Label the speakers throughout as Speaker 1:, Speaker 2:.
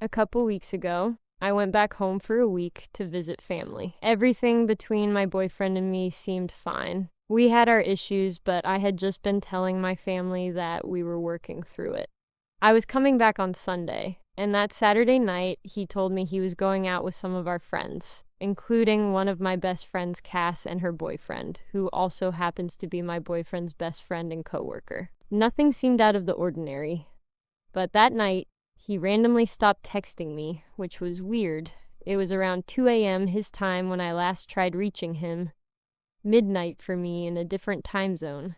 Speaker 1: A couple weeks ago, I went back home for a week to visit family. Everything between my boyfriend and me seemed fine. We had our issues, but I had just been telling my family that we were working through it. I was coming back on Sunday, and that Saturday night, he told me he was going out with some of our friends, including one of my best friends, Cass, and her boyfriend, who also happens to be my boyfriend's best friend and coworker. Nothing seemed out of the ordinary, but that night, he randomly stopped texting me, which was weird. It was around 2 a.m. his time when I last tried reaching him. Midnight for me in a different time zone.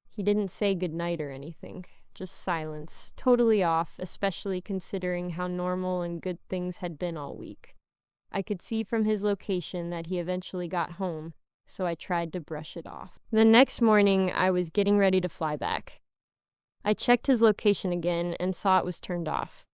Speaker 1: He didn't say goodnight or anything, just silence, totally off, especially considering how normal and good things had been all week. I could see from his location that he eventually got home, so I tried to brush it off. The next morning, I was getting ready to fly back. I checked his location again and saw it was turned off.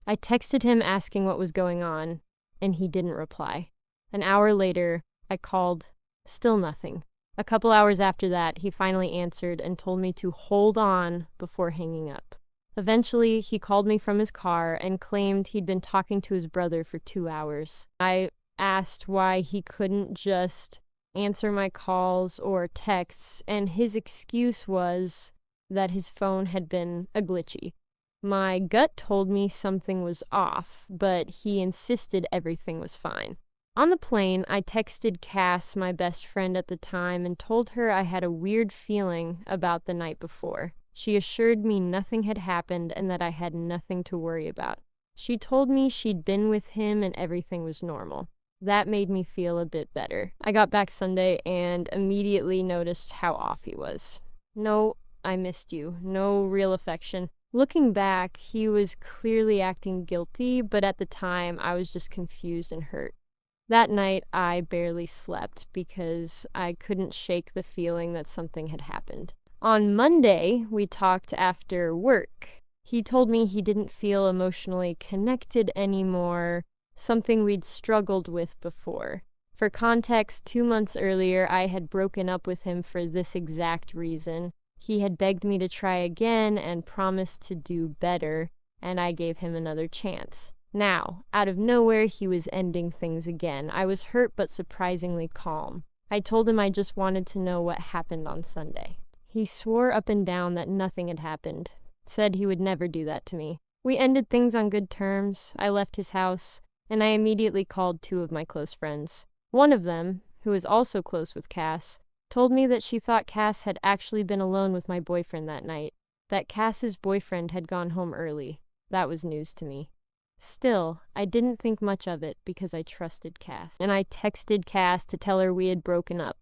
Speaker 1: I texted him asking what was going on, and he didn't reply. An hour later, I called, still nothing. A couple hours after that, he finally answered and told me to hold on before hanging up. Eventually, he called me from his car and claimed he'd been talking to his brother for 2 hours. I asked why he couldn't just answer my calls or texts, and his excuse was that his phone had been glitchy. My gut told me something was off, but he insisted everything was fine. On the plane, I texted Cass, my best friend at the time, and told her I had a weird feeling about the night before. She assured me nothing had happened and that I had nothing to worry about. She told me she'd been with him and everything was normal. That made me feel a bit better. I got back Sunday and immediately noticed how off he was. No, I missed you. No real affection. Looking back, he was clearly acting guilty, but at the time, I was just confused and hurt. That night, I barely slept because I couldn't shake the feeling that something had happened. On Monday, we talked after work. He told me he didn't feel emotionally connected anymore, something we'd struggled with before. For context, 2 months earlier, I had broken up with him for this exact reason. He had begged me to try again and promised to do better, and I gave him another chance. Now, out of nowhere, he was ending things again. I was hurt but surprisingly calm. I told him I just wanted to know what happened on Sunday. He swore up and down that nothing had happened, said he would never do that to me. We ended things on good terms. I left his house, and I immediately called 2 of my close friends. One of them, who is also close with Cass, told me that she thought Cass had actually been alone with my boyfriend that night, that Cass's boyfriend had gone home early. That was news to me. Still, I didn't think much of it because I trusted Cass, and I texted Cass to tell her we had broken up.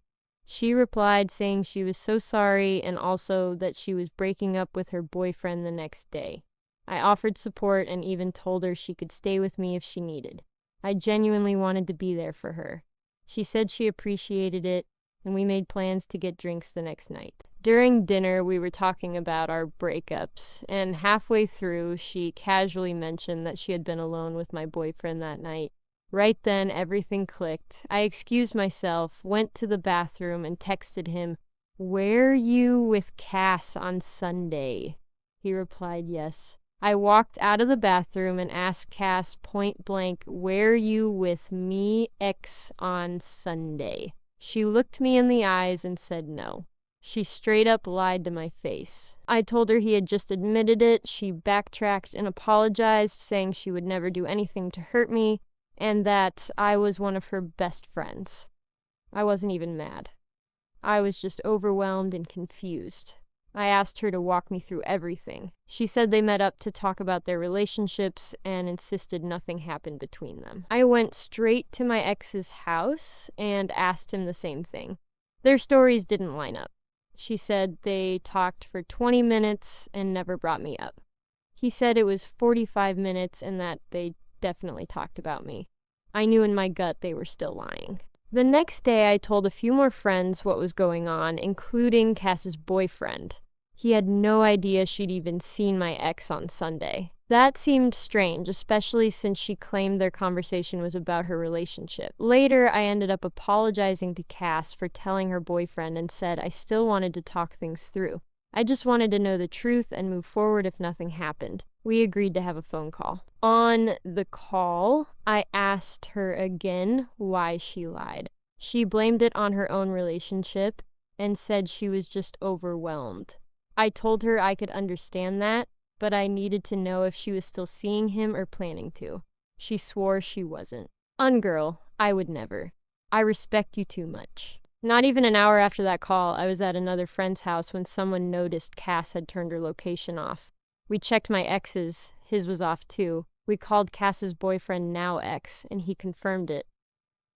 Speaker 1: She replied saying she was so sorry and also that she was breaking up with her boyfriend the next day. I offered support and even told her she could stay with me if she needed. I genuinely wanted to be there for her. She said she appreciated it, and we made plans to get drinks the next night. During dinner, we were talking about our breakups, and halfway through, she casually mentioned that she had been alone with my boyfriend that night. Right then, everything clicked. I excused myself, went to the bathroom, and texted him, "Were you with Cass on Sunday?" He replied yes. I walked out of the bathroom and asked Cass point blank, "Were you with me ex on Sunday?" She looked me in the eyes and said no. She straight up lied to my face. I told her he had just admitted it. She backtracked and apologized, saying she would never do anything to hurt me, and that I was one of her best friends. I wasn't even mad. I was just overwhelmed and confused. I asked her to walk me through everything. She said they met up to talk about their relationships and insisted nothing happened between them. I went straight to my ex's house and asked him the same thing. Their stories didn't line up. She said they talked for 20 minutes and never brought me up. He said it was 45 minutes and that they definitely talked about me. I knew in my gut they were still lying. The next day, I told a few more friends what was going on, including Cass's boyfriend. He had no idea she'd even seen my ex on Sunday. That seemed strange, especially since she claimed their conversation was about her relationship. Later, I ended up apologizing to Cass for telling her boyfriend and said I still wanted to talk things through. I just wanted to know the truth and move forward if nothing happened. We agreed to have a phone call. On the call, I asked her again why she lied. She blamed it on her own relationship and said she was just overwhelmed. I told her I could understand that, but I needed to know if she was still seeing him or planning to. She swore she wasn't. Ungirl, I would never. I respect you too much. Not even an hour after that call, I was at another friend's house when someone noticed Cass had turned her location off. We checked my ex's, his was off too. We called Cass's boyfriend, now ex, and he confirmed it.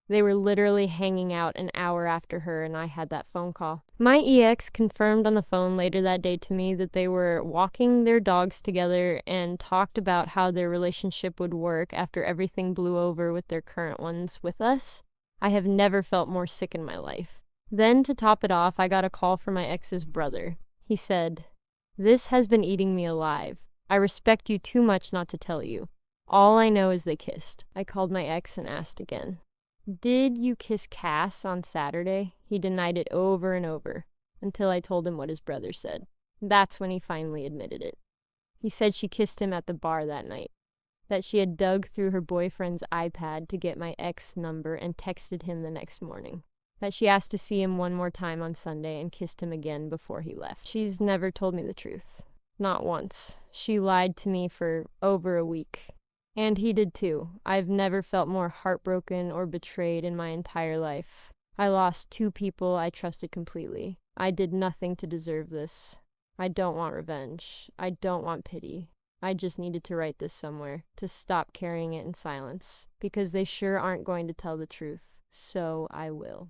Speaker 1: They were literally hanging out an hour after her, and I had that phone call. My EX confirmed on the phone later that day to me that they were walking their dogs together and talked about how their relationship would work after everything blew over with their current ones with us. I have never felt more sick in my life. Then, to top it off, I got a call from my ex's brother. He said, "This has been eating me alive. I respect you too much not to tell you. All I know is they kissed." I called my ex and asked again, "Did you kiss Cass on Saturday?" He denied it over and over, until I told him what his brother said. That's when he finally admitted it. He said she kissed him at the bar that night, that she had dug through her boyfriend's iPad to get my ex's number and texted him the next morning, that she asked to see him one more time on Sunday and kissed him again before he left. She's never told me the truth. Not once. She lied to me for over a week. And he did too. I've never felt more heartbroken or betrayed in my entire life. I lost 2 people I trusted completely. I did nothing to deserve this. I don't want revenge. I don't want pity. I just needed to write this somewhere, to stop carrying it in silence, because they sure aren't going to tell the truth. So I will.